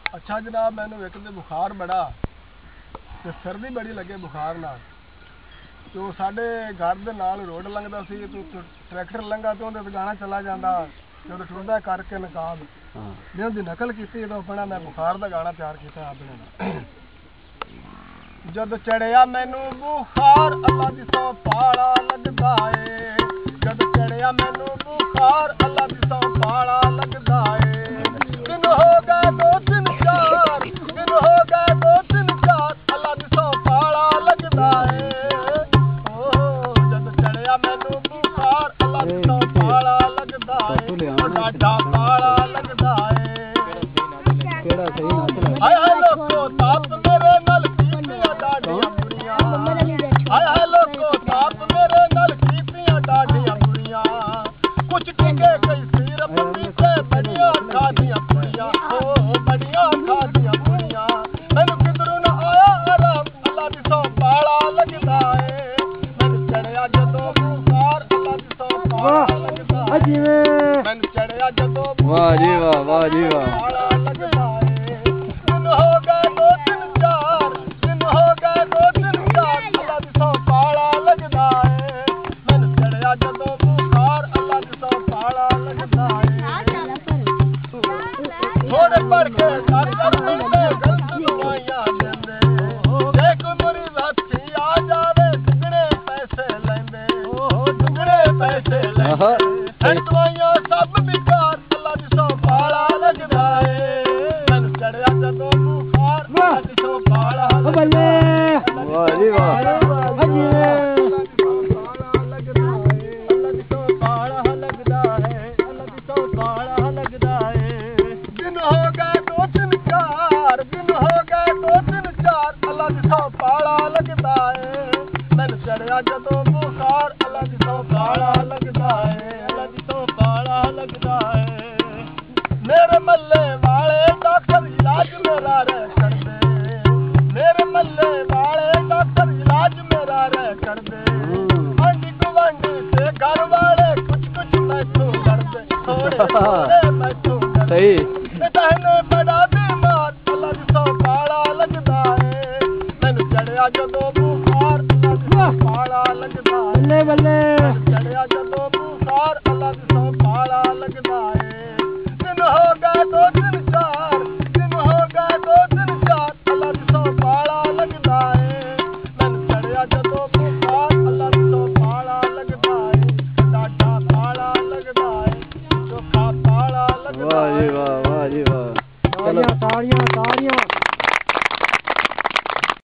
अच्छा जनाब, मैंने एक तो बुखार बड़ा ते सर्दी बड़ी लगे बुखार नाल। तो साडे घर दे नाल रोड लंघदा सी, तो ट्रैक्टर लंघा तो उहदे ते गाना चला जांदा जो टुरदा करके नकाब। मैं उहदी नकल कीती तो अपना मैं बुखार दा गाना तैयार कीता अपने। जद चढ़िया मैनू बुखार अल्लाह दी सौ पाला लगदा ए। जद चढ़िया मैनू बुखार अल्लाह दी सौ पाला लगदा ए। दिन हो गए 2-3 4, दिन हो गए 2-3 4 अल्लाह दी सौ पाला लगदा ए। ओ जद चढ़िया मैनू बुखार अल्लाह दी सौ पाला लगदा ए। डाढा पाला लगदा ए। हाय हाय लोको ताप मेरे नाल कीतियां डाढियां बुरियां। हाय हाय लोको ताप मेरे नाल कीतियां डाढियां बुरियां। कुछ टिके कई सिर पीते बड़ियां खादियां बुरियां। ओ बड़ियां खादियां बुरियां। मैनू किधरों ना आया आराम अल्लाह दी सौ पाला लगदा ए। मैनू चढ़िया जदों बुखार अल्लाह दी सौ पाला लगदा ए। मैनू चढ़िया जदों वाह जी वाह, वाह जी वाह। पाला लगदा ए। दिन हो गए 2-3 4, दिन हो गए 2-3 4 अल्लाह दी सौ पाला लगदा ए। मैनू चढ़िया जदों बुखार अल्लाह दी सौ पाला लगदा ए। थोड़े पढ़ के डॉक्टर मिलदे गलत दवाइयां देंदे। जे कोई मरीज हत्थी आ जावे दुगने पैसे लैंदे। दुगने पैसे लैंदे। दवाइयां सब बेकार अल्लाह दी सौ पाला लगदा ए। मैनू चढ़िया जदों बुखार अल्लाह दी सौ पाला लगदा ए। वाह जी वाह। दिन हो गए 2-3 4, दिन हो गए 2-3 4 अल्लाह दी सौ पाला लगदा ए। मैनू चढ़िया जदों बुखार अल्लाह दी सौ पाला लगदा ए। अल्लाह दी सौ पाला लगदा ए। मेरे मल्ले वाले डॉक्टर इलाज मेरा रे करदे। मेरे मल्ले वाले डॉक्टर इलाज मेरा रे करदे। आंडी गुआंढी ते घर वाले कुछ कुछ मैथों करदे। थोड़े थोड़े मैथों करदे। सही। तहने बड़ा बीमार अल्लाह दी सौ पाला लगदा ए। मैनू चढ़िया जदों बुखार अल्लाह दी सौ पाला लगदा ए। बल्ले बल्ले। चढ़िया जदों बुखार अल्लाह दी सौ पाला लगदा ए। दिन हो गए 2-3 4, दिन हो गए 2-3 4 अल्लाह दी सौ पाला लगदा ए। मैनू चढ़िया जदों बुखार अल्लाह दी सौ पाला लगदा ए। डाढा पाला लगदा ए। चोखा पाला लगदा वाह जी ए। वाह, वाह जी वाह। ताड़ियां ताड़ियां ताड़ियां।